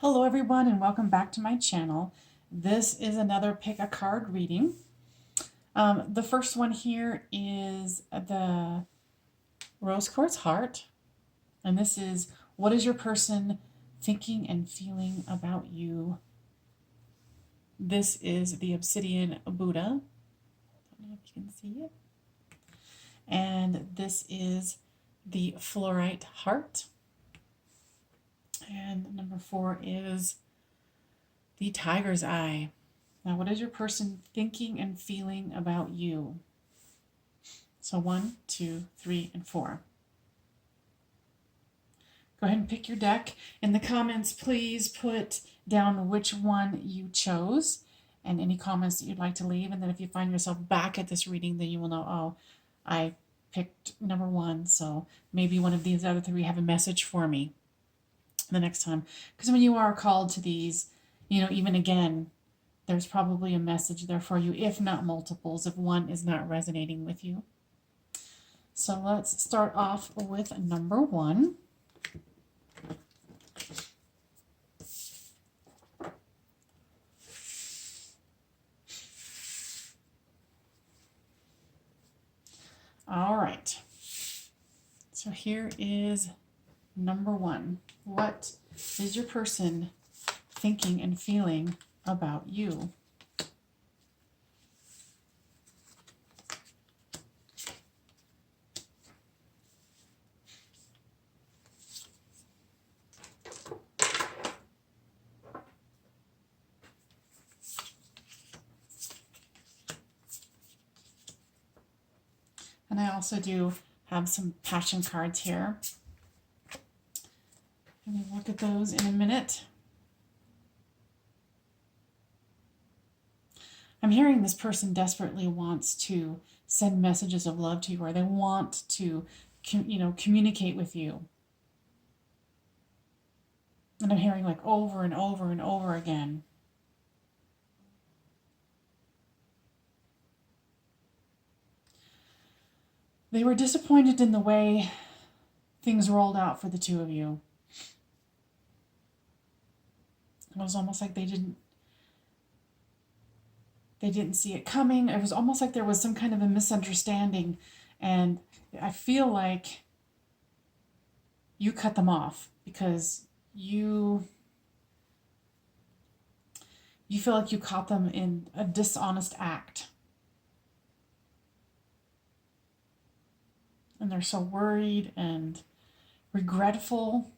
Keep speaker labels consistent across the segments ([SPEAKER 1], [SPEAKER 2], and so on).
[SPEAKER 1] Hello everyone and welcome back to my channel. This is another pick a card reading. The first one here is the Rose Quartz Heart. And this is, what is your person thinking and feeling about you? This is the Obsidian Buddha. Don't know if you can see it. And this is the Fluorite Heart. And number 4 is the Tiger's Eye. Now, what is your person thinking and feeling about you? So 1, 2, 3, and 4. Go ahead and pick your deck. In the comments, please put down which one you chose and any comments that you'd like to leave. And then if you find yourself back at this reading, then you will know, oh, I picked number 1, so maybe one of these other 3 have a message for me the next time. Because when you are called to these, even again, there's probably a message there for you, if not multiples, if one is not resonating with you. So let's start off with number 1. All right. So here is number 1. What is your person thinking and feeling about you? And I also do have some passion cards here. And we'll look at those in a minute. I'm hearing this person desperately wants to send messages of love to you, or they want to, communicate with you. And I'm hearing like over and over and over again. They were disappointed in the way things rolled out for the two of you. It was almost like they didn't see it coming. It was almost like there was some kind of a misunderstanding, and I feel like you cut them off because you feel like you caught them in a dishonest act. And they're so worried and regretful.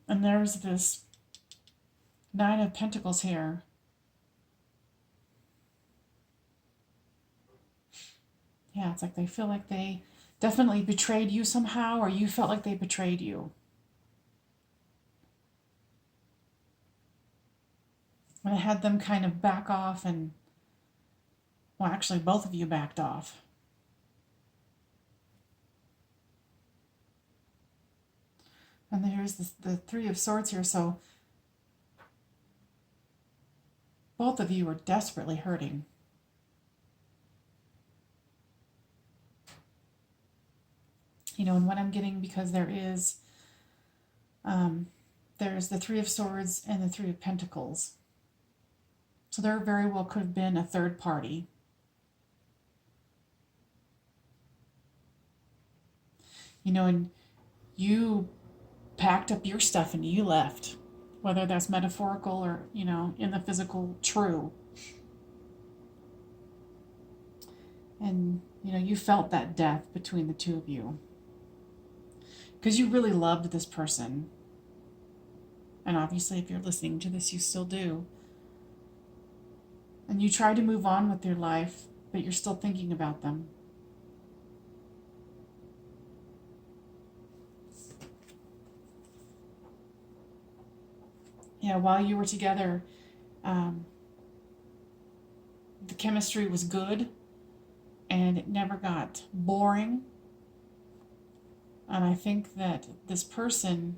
[SPEAKER 1] And there's this 9 of Pentacles here. Yeah, it's like they feel like they definitely betrayed you somehow, or you felt like they betrayed you. And it had them kind of back off and, well, actually both of you backed off. And there's the 3 of Swords here, so both of you are desperately hurting. And what I'm getting, because there's the 3 of Swords and the 3 of Pentacles. So there very well could have been a third party. And you packed up your stuff and you left, whether that's metaphorical or, in the physical, true. And, you felt that death between the two of you because you really loved this person. And obviously, if you're listening to this, you still do. And you try to move on with your life, but you're still thinking about them. While you were together, the chemistry was good and it never got boring. And I think that this person,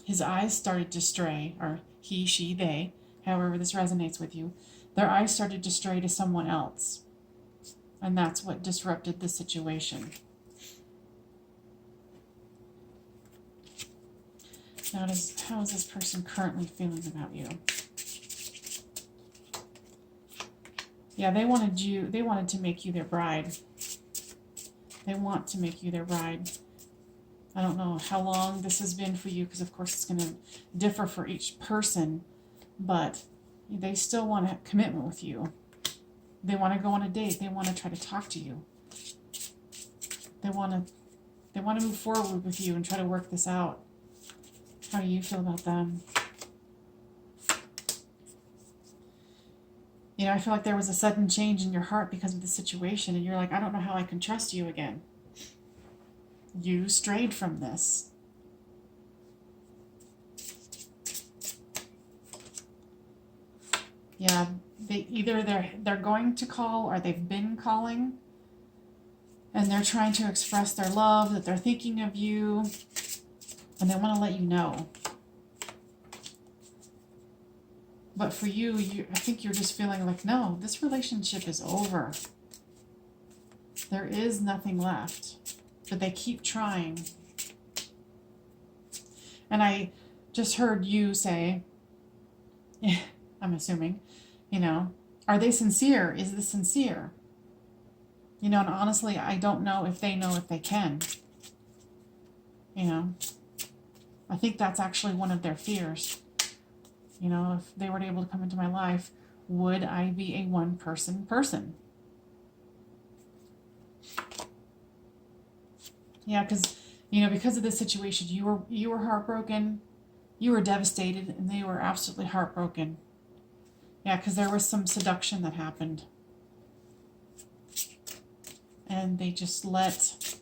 [SPEAKER 1] his eyes started to stray, or he, she, they, however this resonates with you, their eyes started to stray to someone else. And that's what disrupted the situation. How is this person currently feeling about you? Yeah, they wanted to make you their bride. They want to make you their bride. I don't know how long this has been for you, because of course it's going to differ for each person, but they still want a commitment with you. They want to go on a date. They want to try to talk to you. They want to move forward with you and try to work this out. How do you feel about them? You know, I feel like there was a sudden change in your heart because of the situation, and you're like, I don't know how I can trust you again. You strayed from this. Yeah, they're going to call, or they've been calling, and they're trying to express their love, that they're thinking of you, and they want to let you know. But for you, I think you're just feeling like, no, this relationship is over. There is nothing left. But they keep trying. And I just heard you say, I'm assuming, you know, are they sincere? Is this sincere? You know, and honestly, I don't know if they can. You know, I think that's actually one of their fears. You know, if they were able to come into my life, would I be a one-person person? Yeah, because, you know, because of this situation, you were heartbroken, you were devastated, and they were absolutely heartbroken. Yeah, because there was some seduction that happened. And they just let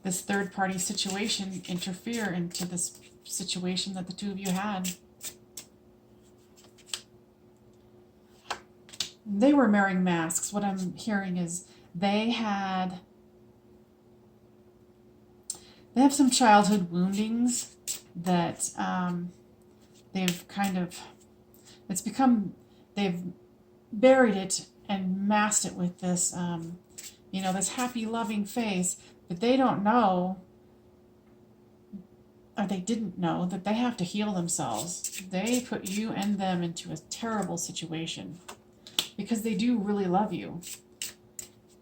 [SPEAKER 1] this third-party situation interfere into this situation that the two of you had. They were wearing masks. What I'm hearing is they have some childhood woundings that they've they've buried it and masked it with this, you know, this happy, loving face, but they don't know, or they didn't know, that they have to heal themselves. They put you and them into a terrible situation because they do really love you.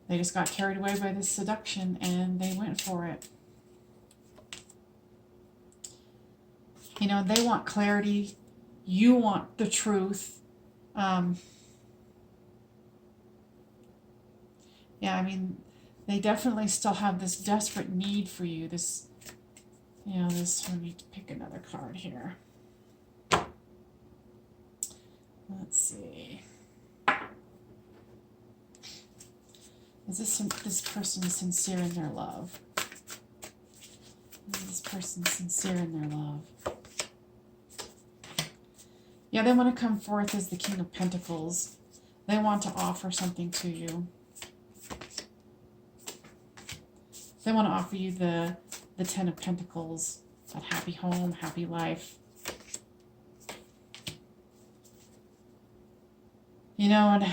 [SPEAKER 1] They just got carried away by this seduction and they went for it. You know, they want clarity. You want the truth. Yeah, I mean, they definitely still have this desperate need for you. This, you know, this, we need to pick another card here. Let's see. Is this person sincere in their love? Is this person sincere in their love? Yeah, they want to come forth as the King of Pentacles. They want to offer something to you. They want to offer you the Ten of Pentacles, that happy home, happy life. You know, and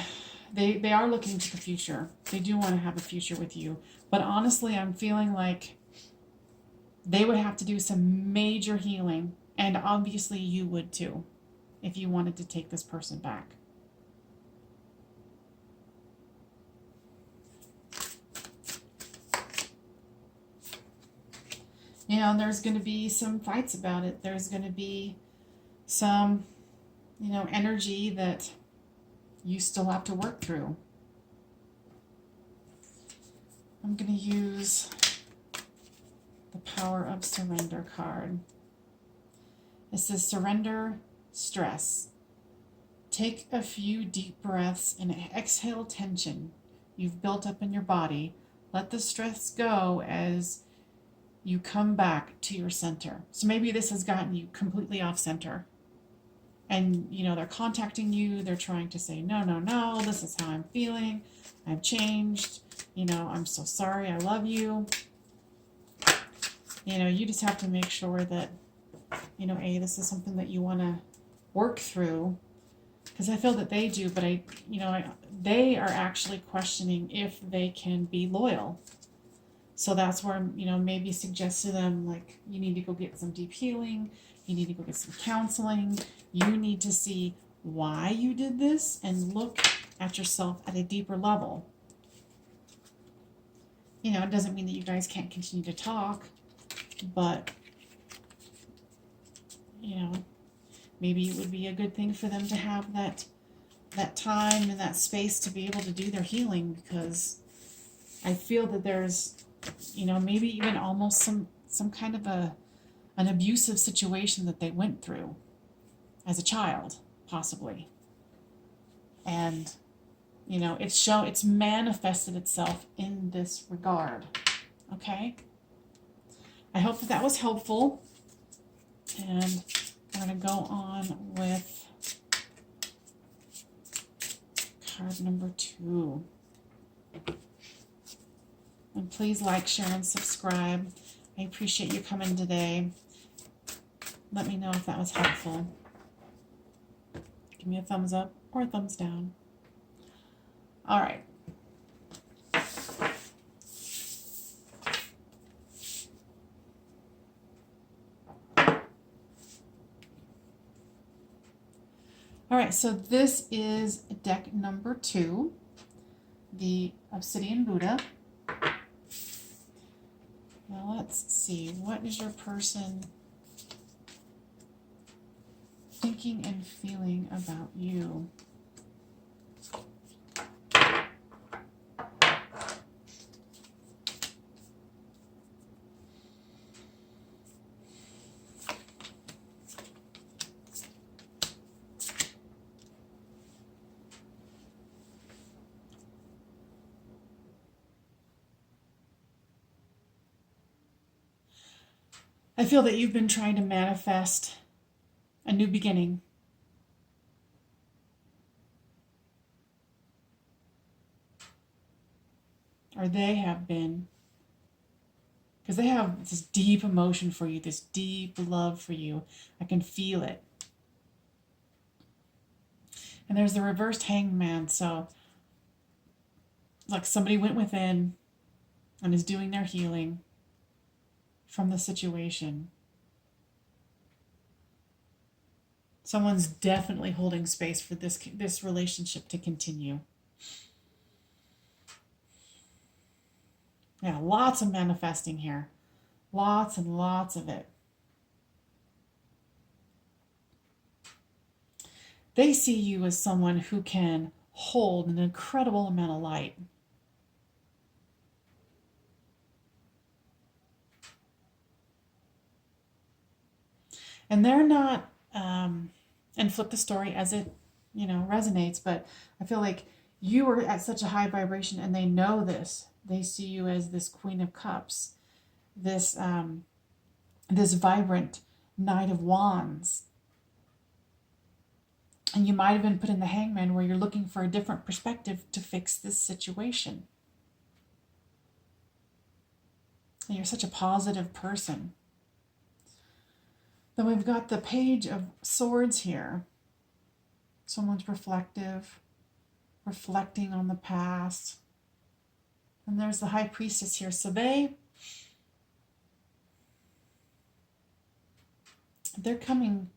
[SPEAKER 1] they are looking to the future. They do want to have a future with you. But honestly, I'm feeling like they would have to do some major healing. And obviously you would too, if you wanted to take this person back. You know, and there's going to be some fights about it. There's going to be some, you know, energy that you still have to work through. I'm going to use the Power of Surrender card. It says, surrender stress. Take a few deep breaths and exhale tension you've built up in your body. Let the stress go as you come back to your center. So maybe this has gotten you completely off center. And, you know, they're contacting you. They're trying to say, no, this is how I'm feeling. I've changed. You know, I'm so sorry. I love you. You know, you just have to make sure that, you know, this is something that you want to work through. Because I feel that they do, but they are actually questioning if they can be loyal. So that's where, maybe suggest to them, like, you need to go get some deep healing. You need to go get some counseling. You need to see why you did this and look at yourself at a deeper level. It doesn't mean that you guys can't continue to talk, but, maybe it would be a good thing for them to have that time and that space to be able to do their healing, because I feel that there's, maybe even almost some kind of an abusive situation that they went through as a child, possibly. And, it's manifested itself in this regard. Okay? I hope that was helpful. And I'm going to go on with card number 2. And please like, share, and subscribe. I appreciate you coming today. Let me know if that was helpful. Give me a thumbs up or a thumbs down. All right. All right, so this is deck number 2, the Obsidian Buddha. Now let's see, what is your person thinking and feeling about you? I feel that you've been trying to manifest a new beginning. Or they have been. Because they have this deep emotion for you, this deep love for you. I can feel it. And there's the reversed hangman. So, like somebody went within and is doing their healing from the situation. Someone's definitely holding space for this relationship to continue. Yeah, lots of manifesting here. Lots and lots of it. They see you as someone who can hold an incredible amount of light. And they're not, and flip the story as it, resonates, but I feel like you are at such a high vibration and they know this. They see you as this Queen of Cups, this vibrant Knight of Wands. And you might have been put in the hangman where you're looking for a different perspective to fix this situation. And you're such a positive person. Then we've got the Page of Swords here. Someone's reflective, reflecting on the past. And there's the High Priestess here. So they're coming.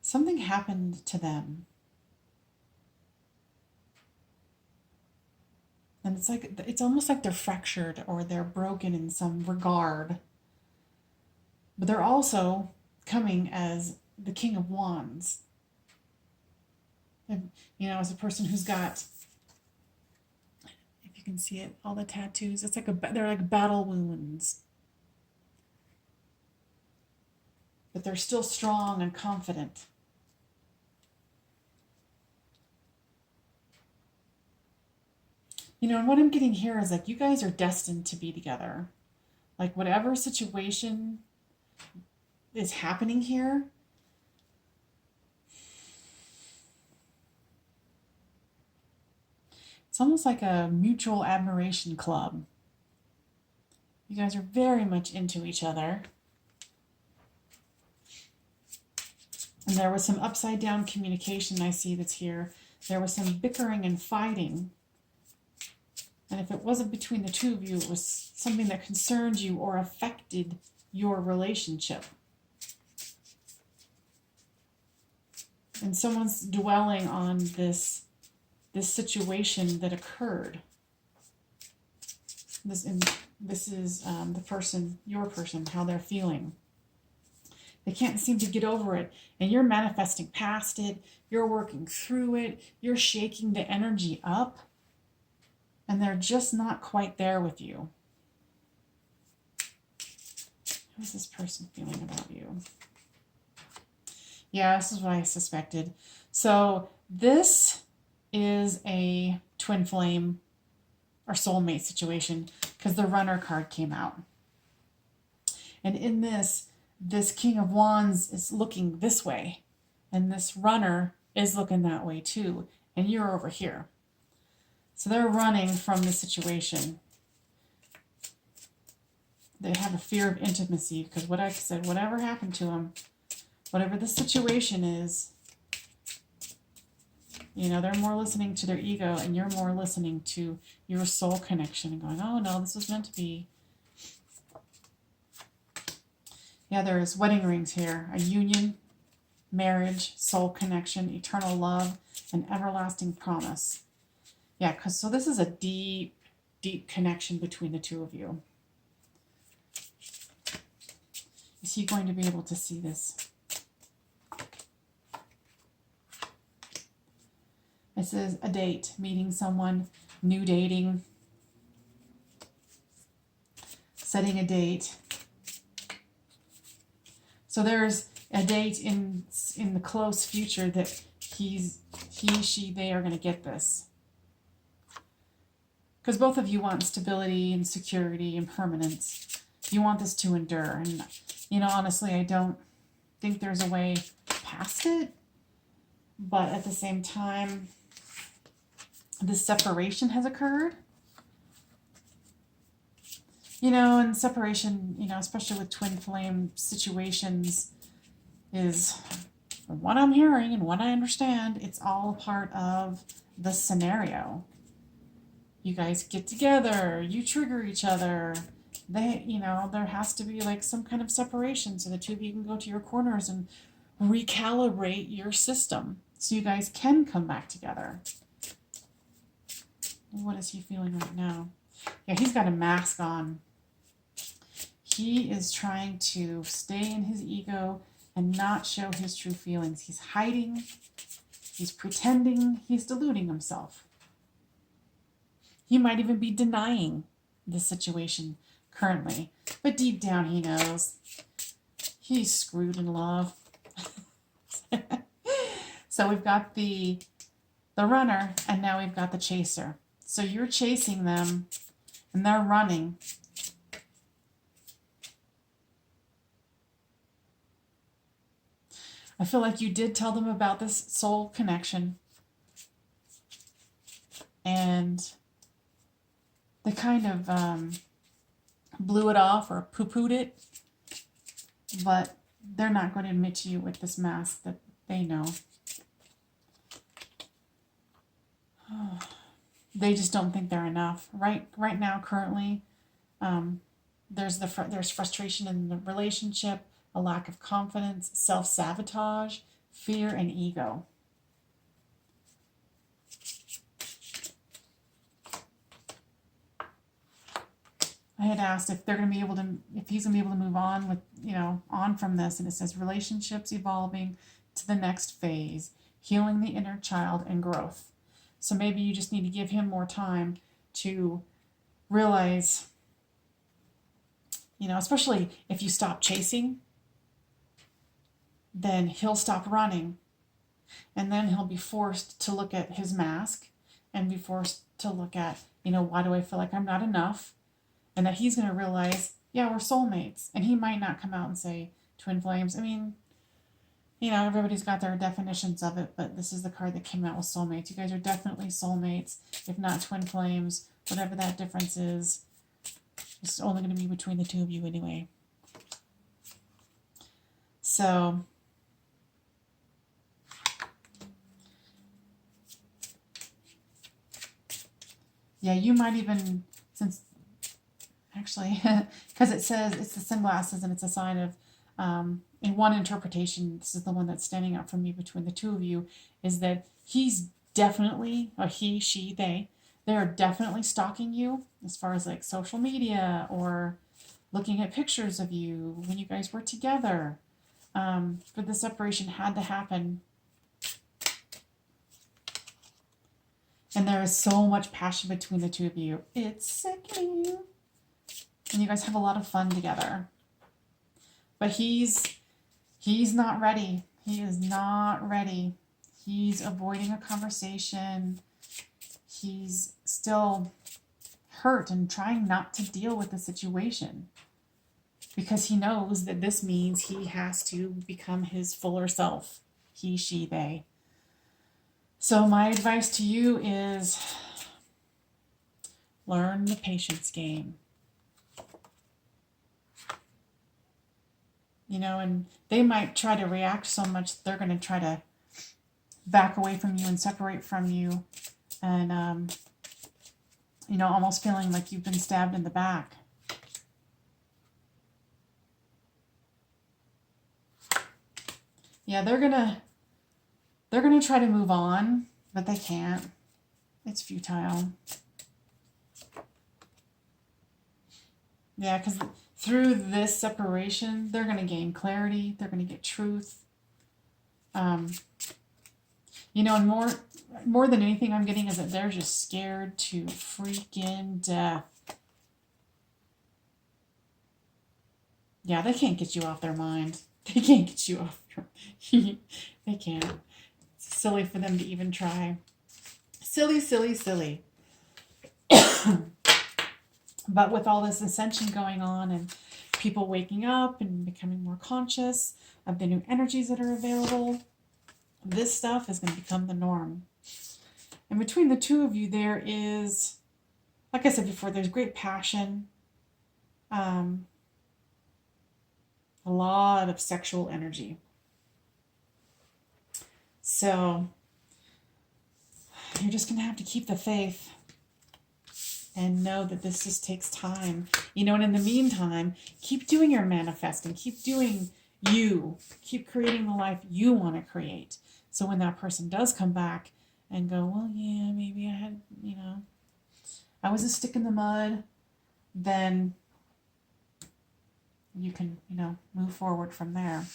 [SPEAKER 1] Something happened to them. And it's almost like they're fractured or they're broken in some regard. But they're also coming as the King of Wands. And, as a person who's got, if you can see it, all the tattoos, it's like they're like battle wounds. But they're still strong and confident. And what I'm getting here is like you guys are destined to be together. Like whatever situation is happening here, it's almost like a mutual admiration club. You guys are very much into each other. And there was some upside down communication I see that's here. There was some bickering and fighting. And if it wasn't between the two of you, it was something that concerned you or affected your relationship. And someone's dwelling on this situation that occurred. This is the person, your person, how they're feeling. They can't seem to get over it. And you're manifesting past it. You're working through it. You're shaking the energy up. And they're just not quite there with you. How's this person feeling about you? Yeah, this is what I suspected. So this is a twin flame or soulmate situation because the Runner card came out. And in this King of Wands is looking this way. And this Runner is looking that way too. And you're over here. So they're running from the situation. They have a fear of intimacy because what I said, whatever happened to them, whatever the situation is, you know, they're more listening to their ego and you're more listening to your soul connection and going, oh no, this was meant to be. Yeah, there's wedding rings here. A union, marriage, soul connection, eternal love, and everlasting promise. Yeah, because so this is a deep, deep connection between the two of you. Is he going to be able to see this? This is a date, meeting someone, new dating, setting a date. So there's a date in the close future that he, she, they are going to get this. Because both of you want stability and security and permanence. You want this to endure. And, you know, honestly, I don't think there's a way past it. But at the same time, this separation has occurred. You know, and separation, you know, especially with twin flame situations, is, from what I'm hearing and what I understand, it's all a part of the scenario. You guys get together, you trigger each other. They, you know, there has to be like some kind of separation so the two of you can go to your corners and recalibrate your system so you guys can come back together. What is he feeling right now? Yeah, he's got a mask on. He is trying to stay in his ego and not show his true feelings. He's hiding, he's pretending, he's deluding himself. He might even be denying the situation currently, but deep down he knows he's screwed in love. So we've got the Runner, and now we've got the Chaser. So you're chasing them, and they're running. I feel like you did tell them about this soul connection, and they kind of blew it off or poo-pooed it, but they're not going to admit to you with this mask that they know. They just don't think they're enough. Right now, currently, there's frustration in the relationship, a lack of confidence, self-sabotage, fear, and ego. I had asked if they're going to be able to, if he's going to be able to move on with, you know, on from this, and it says relationships evolving to the next phase, healing the inner child and growth. So maybe you just need to give him more time to realize, you know, especially if you stop chasing, then he'll stop running, and then he'll be forced to look at his mask and be forced to look at, you know, why do I feel like I'm not enough? And that he's going to realize, yeah, we're soulmates. And he might not come out and say twin flames. I mean, you know, everybody's got their definitions of it, but this is the card that came out with soulmates. You guys are definitely soulmates, if not twin flames, whatever that difference is. It's only going to be between the two of you anyway. So Yeah, you might even, since actually, because it says it's the sunglasses and it's a sign of, in one interpretation, this is the one that's standing out for me between the two of you, is that he's definitely, or he, she, they are definitely stalking you as far as like social media or looking at pictures of you when you guys were together. But the separation had to happen. And there is so much passion between the two of you. It's sickening. And you guys have a lot of fun together. But he's not ready. He is not ready. He's avoiding a conversation. He's still hurt and trying not to deal with the situation because he knows that this means he has to become his fuller self. He, she, they. So my advice to you is learn the patience game. You know, and they might try to react so much they're going to try to back away from you and separate from you, and you know, almost feeling like you've been stabbed in the back. Yeah, they're gonna try to move on, but they can't. It's futile. Yeah, because through this separation, they're gonna gain clarity. They're gonna get truth. You know, and more than anything, I'm getting is that they're just scared to freaking death. Yeah, they can't get you off their mind. They can't get you off your. They can't. It's silly for them to even try. Silly, silly, silly. But with all this ascension going on and people waking up and becoming more conscious of the new energies that are available, this stuff is going to become the norm. And between the two of you, there is, like I said before, there's great passion, a lot of sexual energy. So you're just going to have to keep the faith and know that this just takes time. You know, and in the meantime, keep doing your manifesting. Keep doing you. Keep creating the life you want to create. So when that person does come back and go, well, yeah, maybe I had, you know, I was a stick in the mud, then you can, you know, move forward from there.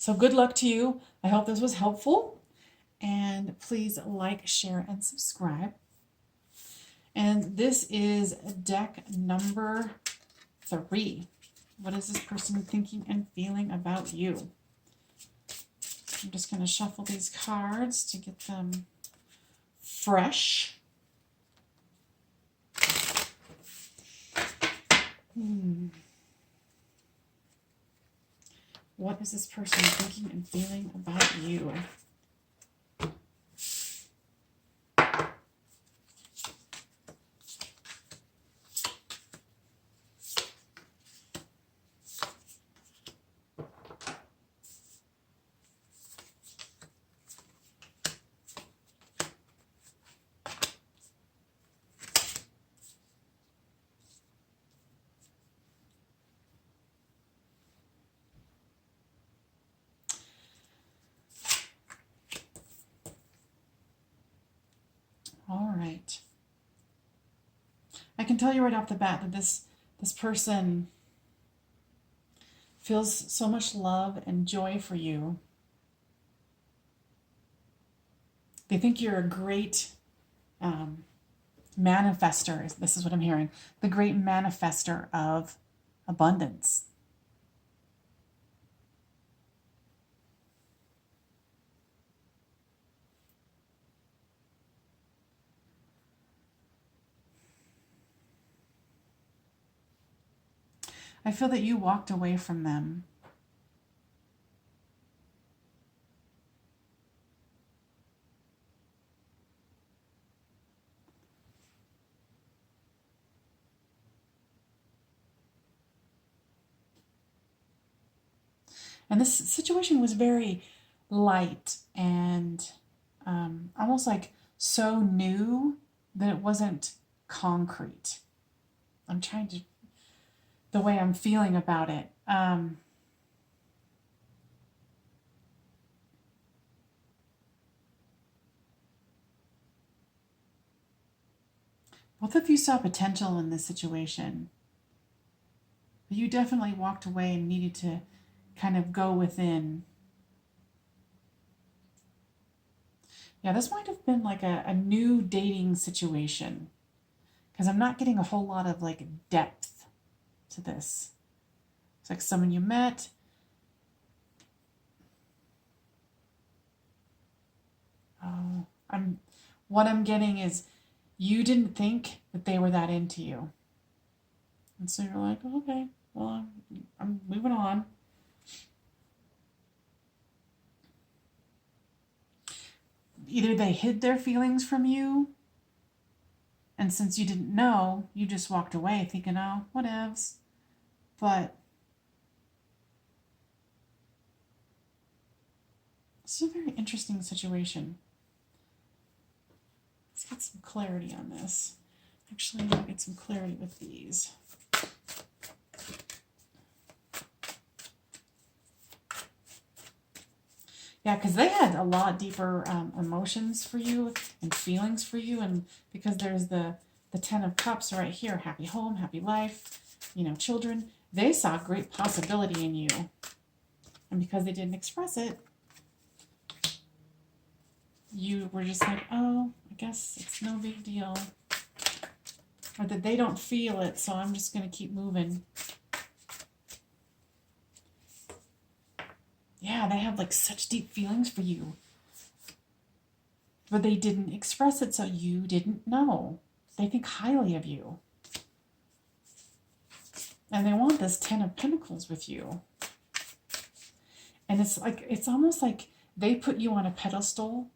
[SPEAKER 1] So good luck to you. I hope this was helpful. And please like, share, and subscribe. And this is deck number 3. What is this person thinking and feeling about you? I'm just going to shuffle these cards to get them fresh. What is this person thinking and feeling about you? All right. I can tell you right off the bat that this person feels so much love and joy for you. They think you're a great manifester. This is what I'm hearing. The great manifester of abundance. I feel that you walked away from them. And this situation was very light and almost like so new that it wasn't concrete. I'm trying to, the way I'm feeling about it. Both of you saw potential in this situation, but you definitely walked away and needed to kind of go within. Yeah, this might have been like a new dating situation because I'm not getting a whole lot of like depth to this. It's like someone you met. Oh, what I'm getting is you didn't think that they were that into you. And so you're like, okay, well, I'm moving on. Either they hid their feelings from you, and since you didn't know, you just walked away thinking, oh, whatevs. But it's a very interesting situation. Let's get some clarity on this. Actually, I'll get some clarity with these. Yeah, because they had a lot deeper emotions for you and feelings for you, and because there's the Ten of Cups right here, happy home, happy life, children. They saw great possibility in you, and because they didn't express it, you were just like, oh, I guess it's no big deal, or that they don't feel it, so I'm just going to keep moving. Yeah, they have like such deep feelings for you. But they didn't express it, so you didn't know. They think highly of you. And they want this Ten of Pentacles with you. And it's almost like they put you on a pedestal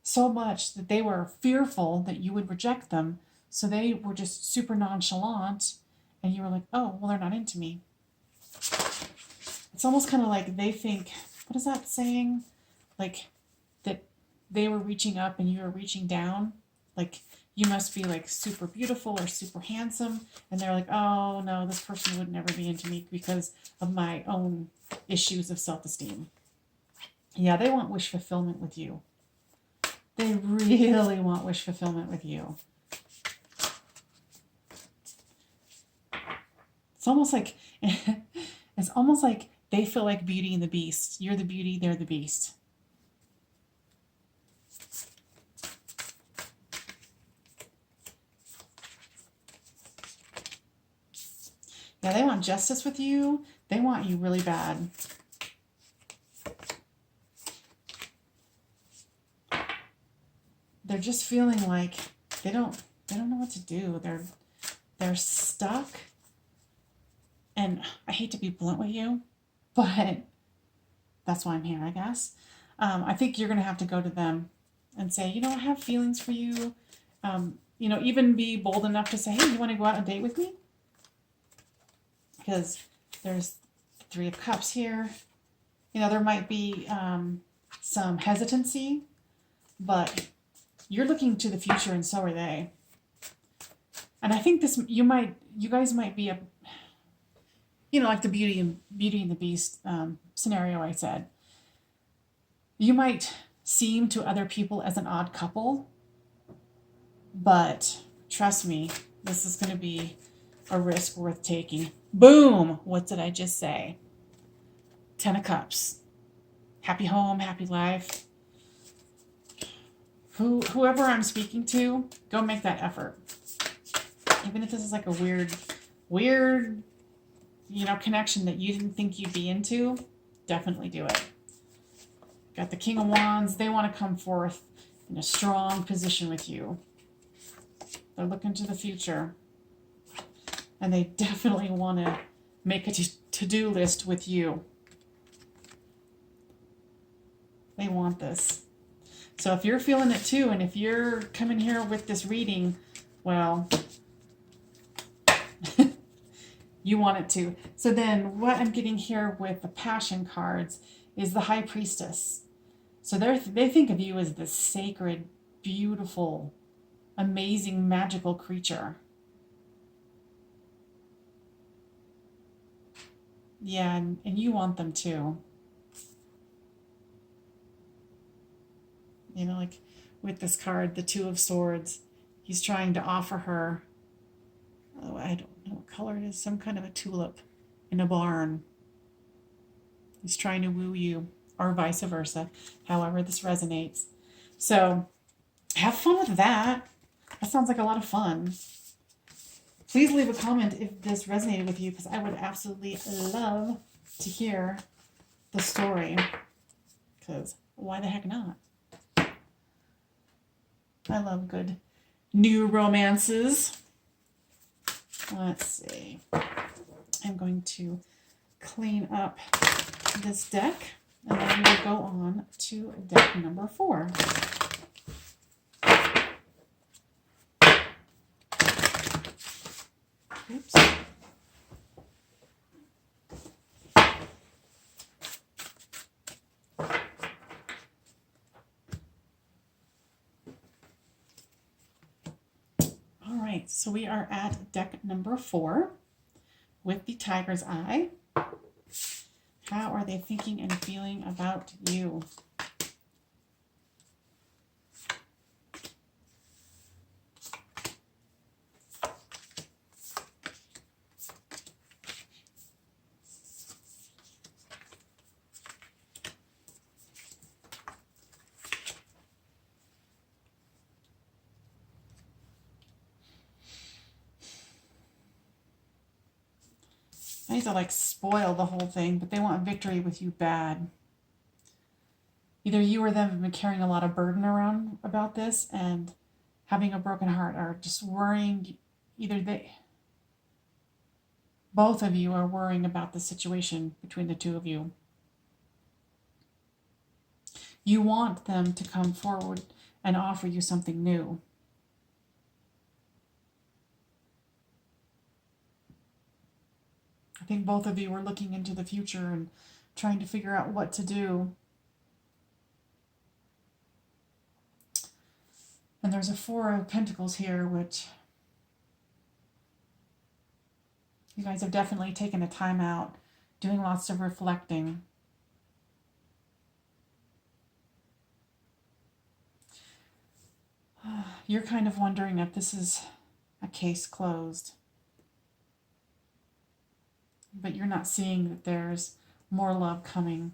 [SPEAKER 1] so much that they were fearful that you would reject them. So they were just super nonchalant. And you were like, oh, well, they're not into me. It's almost kind of like they think, what is that saying? Like that they were reaching up and you were reaching down. Like you must be like super beautiful or super handsome. And they're like, oh no, this person would never be into me because of my own issues of self-esteem. Yeah, they want wish fulfillment with you. They really want wish fulfillment with you. It's almost like they feel like Beauty and the Beast. You're the beauty, they're the beast. Yeah, they want justice with you. They want you really bad. They're just feeling like they don't know what to do. They're stuck. And I hate to be blunt with you, but that's why I'm here, I guess. I think you're going to have to go to them and say, I have feelings for you. Even be bold enough to say, hey, you want to go out on a date with me? Because there's Three of Cups here. There might be some hesitancy, but you're looking to the future, and so are they. And I think you guys might be like the Beauty and the Beast scenario I said. You might seem to other people as an odd couple, but trust me, this is going to be a risk worth taking. Boom! What did I just say? Ten of Cups. Happy home, happy life. Whoever I'm speaking to, go make that effort. Even if this is like a weird, connection that you didn't think you'd be into, definitely do it. Got the King of Wands. They want to come forth in a strong position with you. They're looking to the future. And they definitely want to make a to-do list with you. They want this. So if you're feeling it too, and if you're coming here with this reading, well, you want it to. So then what I'm getting here with the Passion cards is the High Priestess. So they think of you as this sacred, beautiful amazing, magical creature. Yeah, and you want them too. You know, like with this card, the Two of Swords, he's trying to offer her, oh, I don't know what color it is, some kind of a tulip in a barn. He's trying to woo you, or vice versa, however this resonates. So have fun with that. That sounds like a lot of fun. Please leave a comment if this resonated with you, because I would absolutely love to hear the story. Because why the heck not? I love good new romances. Let's see. I'm going to clean up this deck, and then we'll go on to deck number 4. Oops. All right, so we are at deck number 4 with the Tiger's Eye. How are they thinking and feeling about you? I need to like spoil the whole thing, but they want victory with you bad. Either you or them have been carrying a lot of burden around about this and having a broken heart, or just worrying. Both of you are worrying about the situation between the two of you. You want them to come forward and offer you something new. I think both of you are looking into the future and trying to figure out what to do. And there's a 4 of Pentacles here, which you guys have definitely taken a time out, doing lots of reflecting. You're kind of wondering if this is a case closed. But you're not seeing that there's more love coming.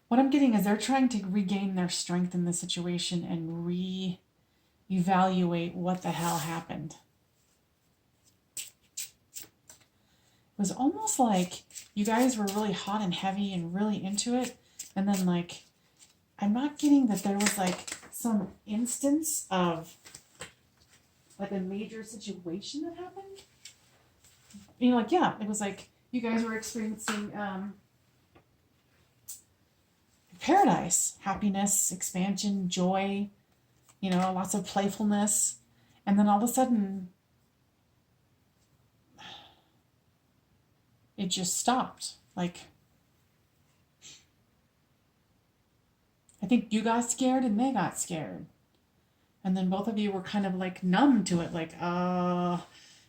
[SPEAKER 1] What I'm getting is they're trying to regain their strength in the situation and re-evaluate what the hell happened. It was almost like you guys were really hot and heavy and really into it. And then like, I'm not getting that there was like some instance of like a major situation that happened. You know, like, yeah, it was like you guys were experiencing paradise, happiness, expansion, joy, you know, lots of playfulness. And then all of a sudden, it just stopped. Like, I think you got scared and they got scared. And then both of you were kind of like numb to it, like,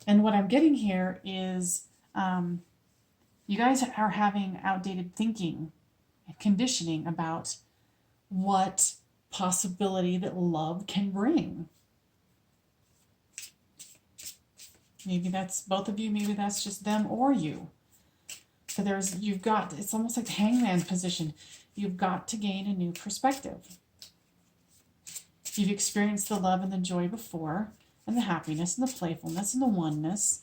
[SPEAKER 1] And what I'm getting here is you guys are having outdated thinking and conditioning about what possibility that love can bring. Maybe that's both of you, maybe that's just them or you. So it's almost like the hangman's position. You've got to gain a new perspective. You've experienced the love and the joy before, and the happiness and the playfulness and the oneness.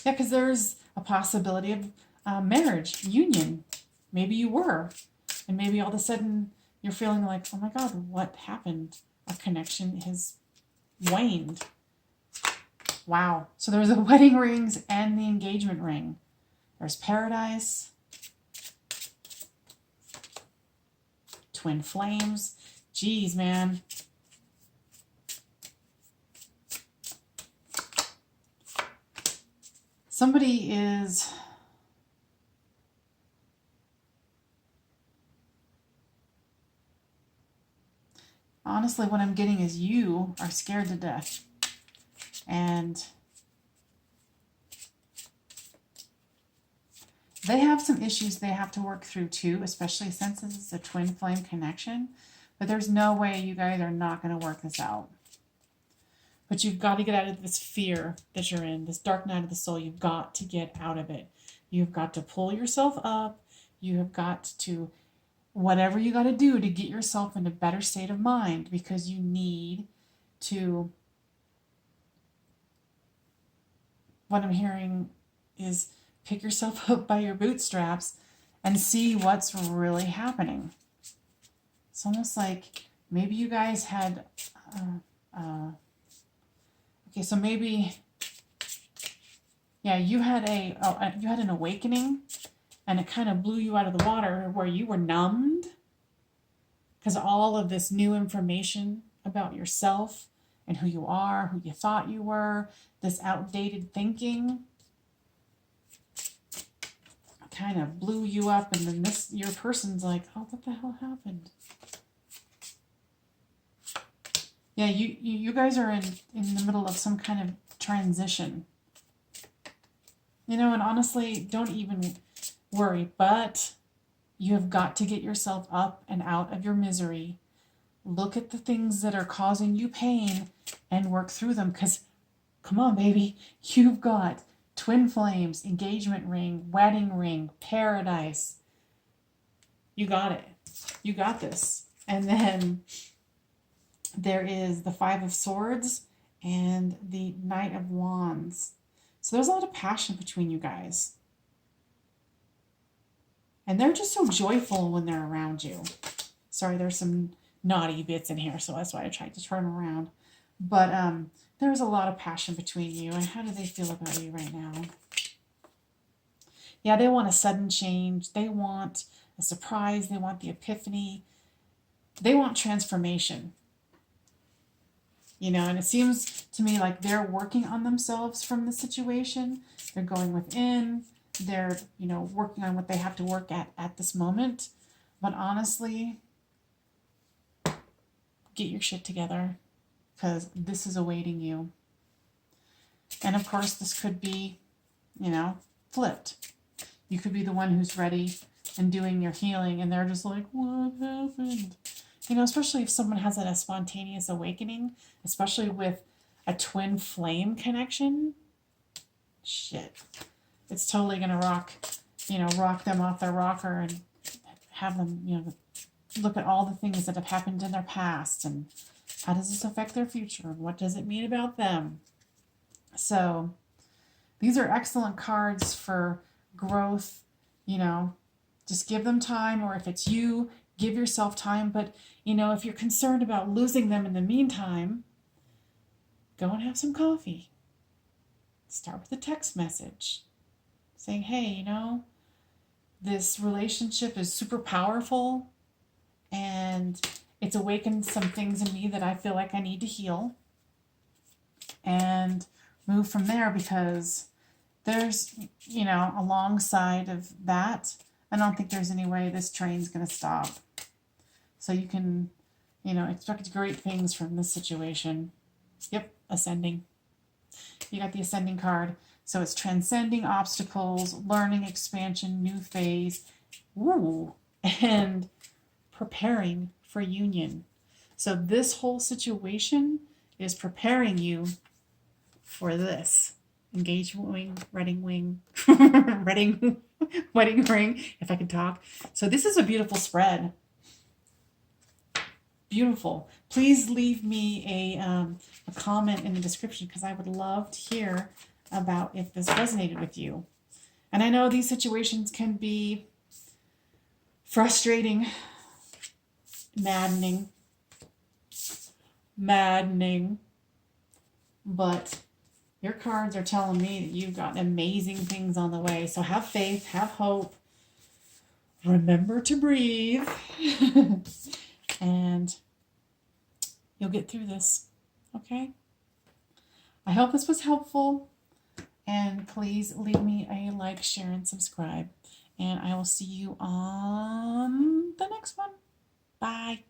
[SPEAKER 1] Yeah, because there's a possibility of marriage, union. Maybe you were. And maybe all of a sudden you're feeling like, oh my God, what happened? Our connection has waned. Wow. So there's the wedding rings and the engagement ring. There's paradise. Twin flames. Jeez, man. Somebody is Honestly, what I'm getting is you are scared to death. And they have some issues they have to work through too, especially since this is a twin flame connection. But there's no way you guys are not going to work this out. But you've got to get out of this fear that you're in, this dark night of the soul. You've got to get out of it. You've got to pull yourself up. You have got to, whatever you got to do to get yourself in a better state of mind, because you need to, what I'm hearing is pick yourself up by your bootstraps and see what's really happening. It's almost like maybe you guys had, okay, so maybe, yeah, you had an awakening, and it kind of blew you out of the water where you were numbed because all of this new information about yourself and who you are, who you thought you were, this outdated thinking kind of blew you up, and then your person's like, oh, what the hell happened? Yeah, you guys are in the middle of some kind of transition. And honestly, don't even worry, but you have got to get yourself up and out of your misery. Look at the things that are causing you pain and work through them, because, come on, baby, you've got twin flames, engagement ring, wedding ring, paradise. You got it. You got this. And then there is the Five of Swords and the Knight of Wands. So there's a lot of passion between you guys. And they're just so joyful when they're around you. Sorry, there's some naughty bits in here, so that's why I tried to turn around. But there's a lot of passion between you. And how do they feel about you right now? Yeah, they want a sudden change. They want a surprise. They want the epiphany. They want transformation. And it seems to me like they're working on themselves from the situation. They're going within. They're, working on what they have to work at this moment. But honestly, get your shit together, because this is awaiting you. And of course, this could be, flipped. You could be the one who's ready and doing your healing, and they're just like, what happened? Especially if someone has a spontaneous awakening, especially with a twin flame connection, shit. It's totally going to rock them off their rocker and have them, look at all the things that have happened in their past and how does this affect their future and what does it mean about them. So these are excellent cards for growth. Just give them time, or if it's you, give yourself time. But, if you're concerned about losing them in the meantime, go and have some coffee. Start with a text message saying, hey, this relationship is super powerful and it's awakened some things in me that I feel like I need to heal, and move from there, because there's, alongside of that, I don't think there's any way this train's going to stop. So you can, expect great things from this situation. Yep, ascending. You got the ascending card. So it's transcending obstacles, learning, expansion, new phase, and preparing for union. So this whole situation is preparing you for this. Engagement ring, wedding ring, wedding ring, if I can talk. So this is a beautiful spread. Beautiful. Please leave me a comment in the description, because I would love to hear about if this resonated with you. And I know these situations can be frustrating, maddening, but your cards are telling me that you've got amazing things on the way. So have faith, have hope, remember to breathe, and you'll get through this, okay? I hope this was helpful, and please leave me a like, share, and subscribe, and I will see you on the next one. Bye.